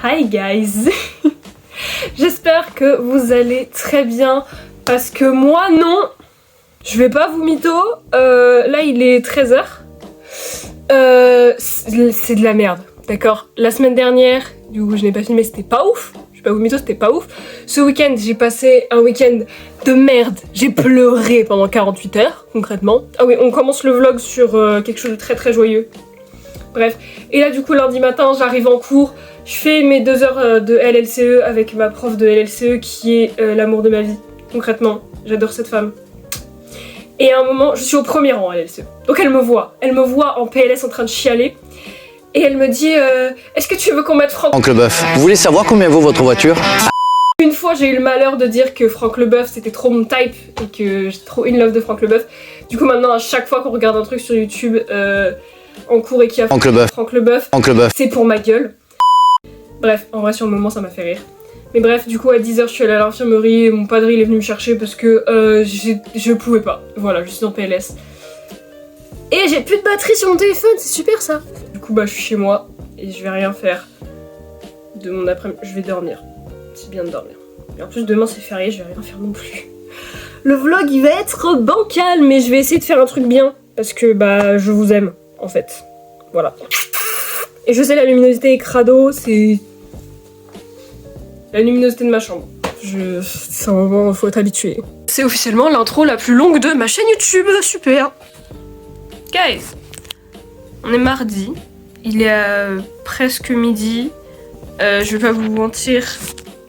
Hi guys. J'espère que vous allez très bien parce que moi non. Je vais pas vous mytho. Là il est 13h. C'est de la merde, d'accord. La semaine dernière, du coup je n'ai pas filmé, c'était pas ouf. Je vais pas vous mytho, c'était pas ouf. Ce week-end j'ai passé un week-end de merde. J'ai pleuré pendant 48 heures concrètement. Ah oui, on commence le vlog sur quelque chose de très très joyeux. Bref, et là du coup lundi matin j'arrive en cours, je fais mes 2 heures de LLCE avec ma prof de LLCE qui est l'amour de ma vie, concrètement, j'adore cette femme. Et à un moment, je suis au premier rang à LLCE, donc elle me voit en PLS en train de chialer, et elle me dit est-ce que tu veux qu'on mette Franck Leboeuf, vous voulez savoir combien vaut votre voiture? Une fois j'ai eu le malheur de dire que Franck Leboeuf c'était trop mon type, et que j'étais trop in love de Franck Leboeuf, du coup maintenant à chaque fois qu'on regarde un truc sur YouTube, en cours et qui a Franck Leboeuf, c'est pour ma gueule. Bref, en vrai sur le moment ça m'a fait rire. Mais bref, du coup à 10h je suis allée à l'infirmerie et mon padre il est venu me chercher parce que je pouvais pas. Voilà, je suis en PLS. Et j'ai plus de batterie sur mon téléphone, c'est super ça. Du coup bah je suis chez moi et je vais rien faire de mon après-midi. Je vais dormir, c'est bien de dormir. Et en plus demain c'est férié, je vais rien faire non plus. Le vlog il va être bancal mais je vais essayer de faire un truc bien. Parce que bah je vous aime en fait. Voilà. Et je sais la luminosité est crado, c'est la luminosité de ma chambre. C'est un moment, faut être habitué. C'est officiellement l'intro la plus longue de ma chaîne YouTube, super. Guys, on est mardi, il est presque midi. Je vais pas vous mentir,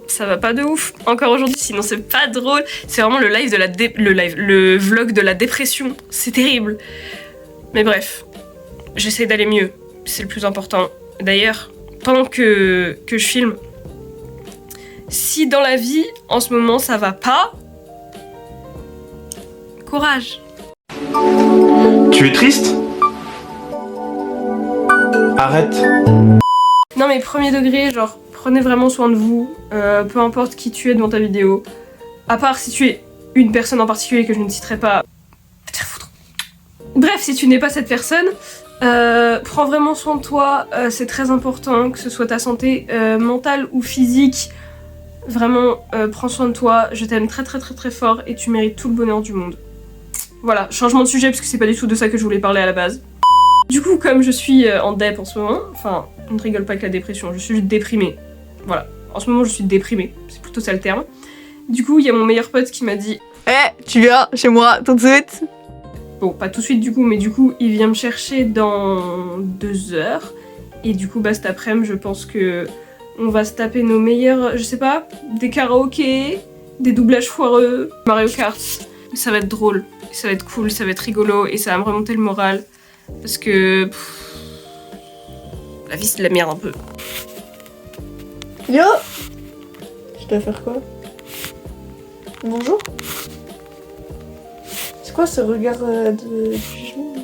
ça va pas de ouf encore aujourd'hui, sinon c'est pas drôle. C'est vraiment le live de le vlog de la dépression, c'est terrible. Mais bref, j'essaie d'aller mieux, c'est le plus important. D'ailleurs, pendant que je filme, si dans la vie, en ce moment, ça va pas, courage. Tu es triste? Arrête. Non mais premier degré, genre, prenez vraiment soin de vous, peu importe qui tu es devant ta vidéo. À part si tu es une personne en particulier que je ne citerai pas. Bref, si tu n'es pas cette personne, prends vraiment soin de toi, c'est très important, que ce soit ta santé mentale ou physique. Vraiment, prends soin de toi, je t'aime très très très très fort et tu mérites tout le bonheur du monde. Voilà, changement de sujet parce que c'est pas du tout de ça que je voulais parler à la base. Du coup, comme je suis en dep en ce moment, enfin, on ne rigole pas avec la dépression, je suis juste déprimée. Voilà, en ce moment je suis déprimée, c'est plutôt ça le terme. Du coup, il y a mon meilleur pote qui m'a dit tu viens chez moi tout de suite? Bon, pas tout de suite du coup, mais du coup, il vient me chercher dans 2 heures. Et du coup, bah cet après-midi, je pense que on va se taper nos meilleurs, je sais pas, des karaokés, des doublages foireux, Mario Kart. Ça va être drôle, ça va être cool, ça va être rigolo et ça va me remonter le moral. Parce que... la vie c'est de la merde un peu. Yo! Je dois faire quoi? Bonjour? C'est quoi ce regard de jugement?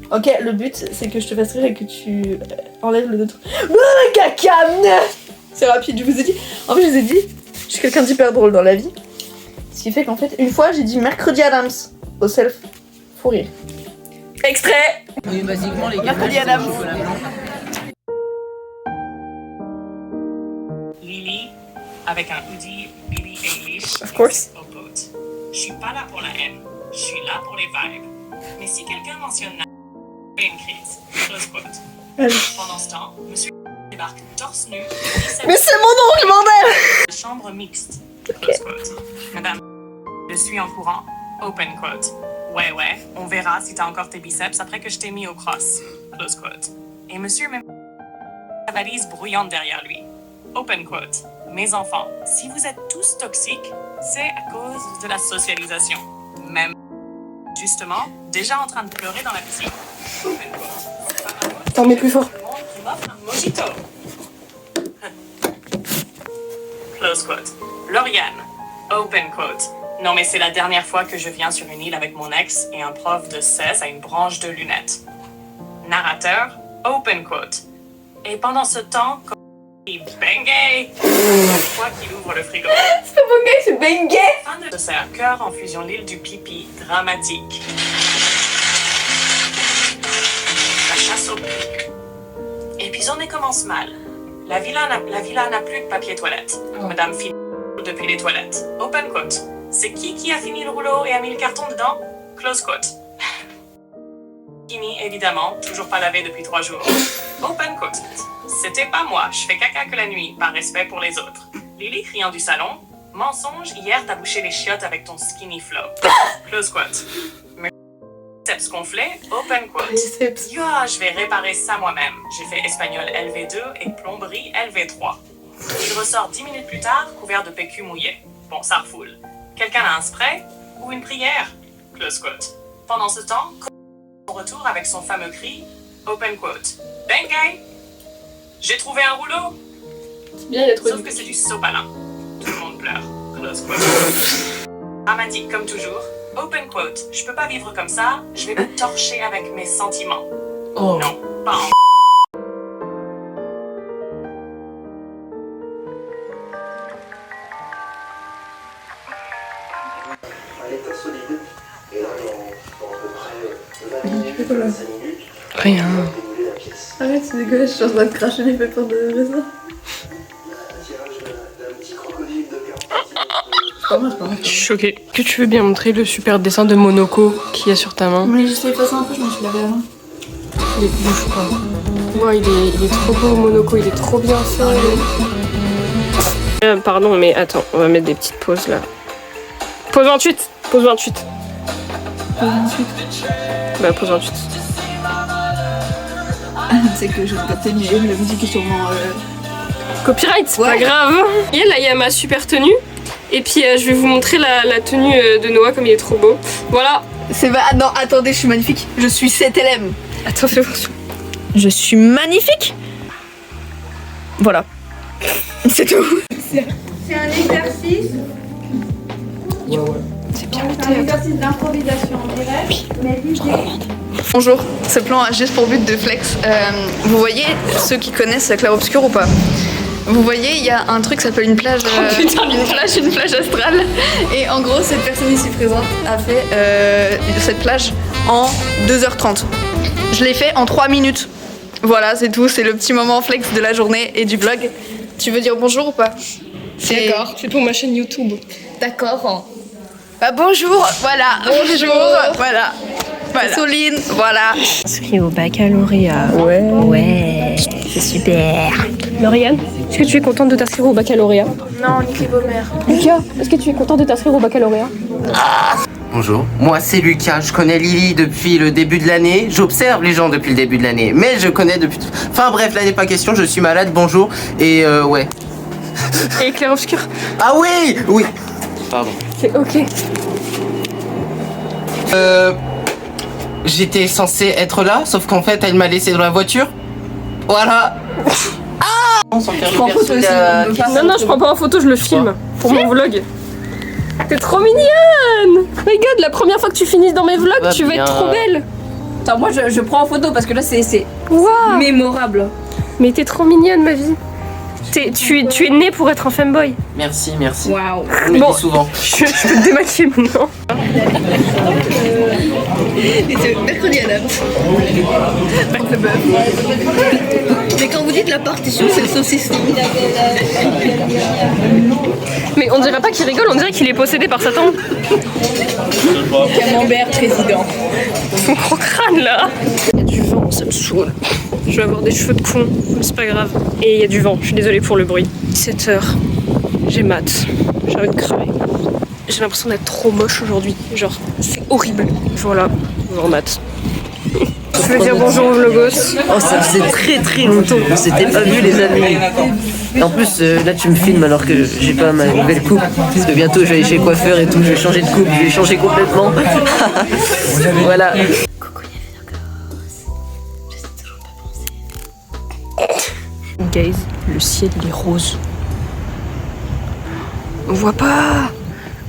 Ok, le but c'est que je te fasse rire et que tu enlèves le truc. Caca! C'est rapide, je vous ai dit. En fait, je vous ai dit, je suis quelqu'un d'hyper drôle dans la vie. Ce qui fait qu'en fait, une fois, j'ai dit mercredi Adams au self. Faut rire. Extrait! Oui, basiquement, les gars. Mercredi Adams. Lily, avec un hoodie, Billie Eilish. Of course. Au pote. Je suis pas là pour la haine, je suis là pour les vibes. Mais si quelqu'un mentionne une crise, close quote. Pendant ce temps, monsieur débarque torse nu. Mais c'est mon oncle, bordel! Chambre mixte, close quote. Madame, je suis en courant, open quote. Ouais, on verra si t'as encore tes biceps après que je t'ai mis au cross, close quote. Et monsieur même la valise brouillante derrière lui, open quote. Mes enfants, si vous êtes tous toxiques, c'est à cause de la socialisation. Même, justement, déjà en train de pleurer dans la piscine. Open quote. T'en mets plus fort. Qui m'offre un mojito. Close quote. Lauriane, open quote. Non mais c'est la dernière fois que je viens sur une île avec mon ex et un prof de 16 a une branche de lunettes. Narrateur, open quote. Et pendant ce temps, quand il bangay, chaque fois qu'il ouvre le frigo. C'est pas mon gars, c'est bangay! Fin de serre cœur en fusion l'île du pipi, dramatique. La chasse au... Et puis journée commence mal. La villa n'a plus de papier toilette. Madame finit depuis les toilettes. Open quote. C'est qui a fini le rouleau et a mis le carton dedans? Close quote. Fini, évidemment, toujours pas lavé depuis 3 jours. Open quote. C'était pas moi, je fais caca que la nuit, par respect pour les autres. Lily criant du salon. Mensonge, hier t'as bouché les chiottes avec ton skinny flow. Close quote. Biceps gonflés, open quote. Yo, je vais réparer ça moi-même. J'ai fait espagnol LV2 et plomberie LV3. Il ressort 10 minutes plus tard, couvert de PQ mouillé. Bon, ça refoule. Quelqu'un a un spray ou une prière? Close quote. Pendant ce temps, son retour avec son fameux cri, open quote. Bengay! J'ai trouvé un rouleau! Bien, il a trouvé. Sauf que c'est du sopalin. Tout le monde pleure. Close quote. Dramatique comme toujours. Open quote. Je peux pas vivre comme ça. Je vais me torcher avec mes sentiments. Oh. Non, pas en... Rien. Arrête, c'est dégueulasse, je suis en train de cracher les pépins de raisin. Je suis choquée. Que tu veux bien montrer le super dessin de Monoko qu'il y a sur ta main? Mais j'essaie de passer un peu, je me suis lavé la main. Il est bouge pas. Ouais, il est trop beau, Monoko, il est trop bien fait. Pardon, mais attends, on va mettre des petites pauses là. Pause 28. Pause 28. Pause 28. Bah, pause 28. C'est que je vais capter, mais la musique est sûrement... Copyright, c'est Ouais. pas grave. Et là, il y a ma super tenue. Et puis, je vais vous montrer la tenue de Noah, comme il est trop beau. Voilà. C'est pas... Ah non, attendez, je suis magnifique. Je suis 7LM. Attends, fais voir ça. Je suis magnifique. Voilà. C'est tout. C'est un exercice. C'est bien C'est un exercice d'improvisation en direct. Mais l'idée, Bonjour, ce plan a juste pour but de flex. Vous voyez, ceux qui connaissent Clair Obscur ou pas? Vous voyez, il y a un truc qui s'appelle une plage, une plage astrale. Et en gros, cette personne ici présente a fait cette plage en 2h30. Je l'ai fait en 3 minutes. Voilà, c'est tout. C'est le petit moment flex de la journée et du vlog. Tu veux dire bonjour ou pas? D'accord. C'est pour ma chaîne YouTube. D'accord. Bah bonjour, voilà. Bonjour, voilà. Soline, voilà. Inscrit au baccalauréat. Ouais, c'est super. Lauriane, est-ce que tu es contente de t'inscrire au baccalauréat? Non, nique les beaux-mères. Lucas, est-ce que tu es contente de t'inscrire au baccalauréat? Bonjour, moi c'est Lucas, je connais Lily depuis le début de l'année, j'observe les gens depuis le début de l'année, mais je connais depuis... Enfin bref, là n'est pas question, je suis malade, bonjour, et ouais. Et Clair Obscur? Ah oui. Oui. Pardon. C'est ok. J'étais censé être là, sauf qu'en fait elle m'a laissé dans la voiture. Voilà. Sans faire prends photo aussi, on peut pas. Non, je prends pas en photo, je le filme pour mon vlog. T'es trop mignonne! My god, la première fois que tu finis dans mes vlogs, Va tu vas bien. être trop belle! attends, moi je prends en photo parce que là c'est Waouh! mémorable. Mais t'es trop mignonne, ma vie! Tu es née pour être un femboy. Merci. Waouh. On me Bon. dit souvent. Je peux te démaquiller maintenant. Et c'est mercredi Adams. Mais quand vous dites la partition, c'est le saucisson. Mais on dirait pas qu'il rigole, on dirait qu'il est possédé par Satan. Camembert président. Son gros crâne là. Il y a du vent, ça me saoule. Je vais avoir des cheveux de con, mais c'est pas grave. Et il y a du vent, je suis désolée pour le bruit. 17h, j'ai maths, j'ai envie de crever. J'ai l'impression d'être trop moche aujourd'hui, genre c'est horrible. Voilà, en maths. Je veux dire bonjour aux vlogos. Oh, ça faisait très longtemps qu'on s'était pas vu, les amis. Et en plus, là, tu me filmes alors que j'ai pas ma nouvelle coupe. Parce que bientôt, je vais aller chez le coiffeur et tout. Je vais changer de coupe, je vais changer complètement. Voilà. Guys, le ciel il est rose. On voit pas.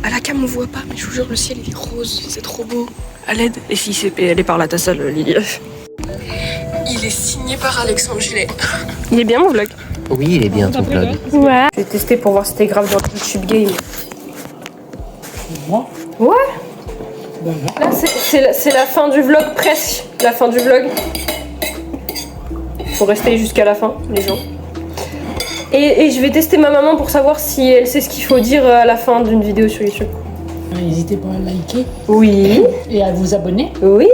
À la cam on voit pas, mais je vous jure le ciel il est rose, c'est trop beau. À l'aide. Et si c'est elle est par là ta salle, Lily. Il est signé par Alexandre Gillet. Il est bien mon vlog. Oui, il est bien ton vlog. Ouais. Je vais tester pour voir si c'était grave dans le YouTube game. Ouais. Là c'est la fin du vlog presque. La fin du vlog. Faut rester jusqu'à la fin, les gens. Et je vais tester ma maman pour savoir si elle sait ce qu'il faut dire à la fin d'une vidéo sur YouTube. N'hésitez pas à liker. Oui. Et à vous abonner. Oui.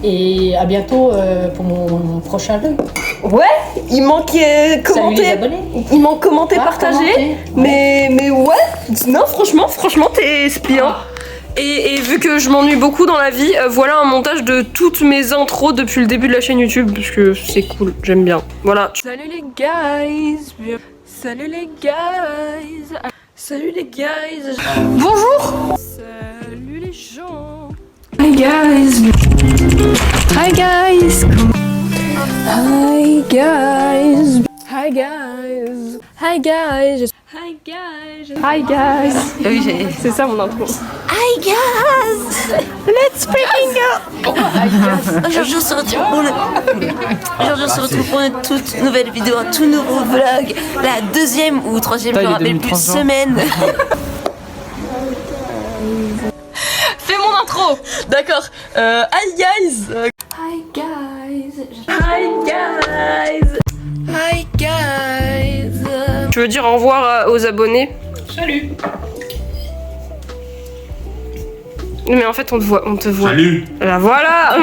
Et à bientôt pour mon prochain live. Ouais, il manque commenter. Il manque commenter, partager. Mais ouais, non franchement t'es bien. Et vu que je m'ennuie beaucoup dans la vie, voilà un montage de toutes mes intros depuis le début de la chaîne YouTube parce que c'est cool, j'aime bien. Voilà. Salut les guys. Salut les guys. Salut les guys. Bonjour. Salut les gens. Hi guys. Hi guys. Hi guys. Hi guys. Hi guys. Hi guys. Hi guys. Oui, c'est ça mon intro. Hi guys. Let's freaking go. Aujourd'hui on se retrouve pour une toute nouvelle vidéo, un tout nouveau vlog, la deuxième ou troisième, je me rappelle plus, semaine. Fais mon intro. D'accord. Hi guys. Hi guys. Hi guys. Hi guys. Tu veux dire au revoir aux abonnés? Salut. Mais en fait on te voit. Salut. Là voilà.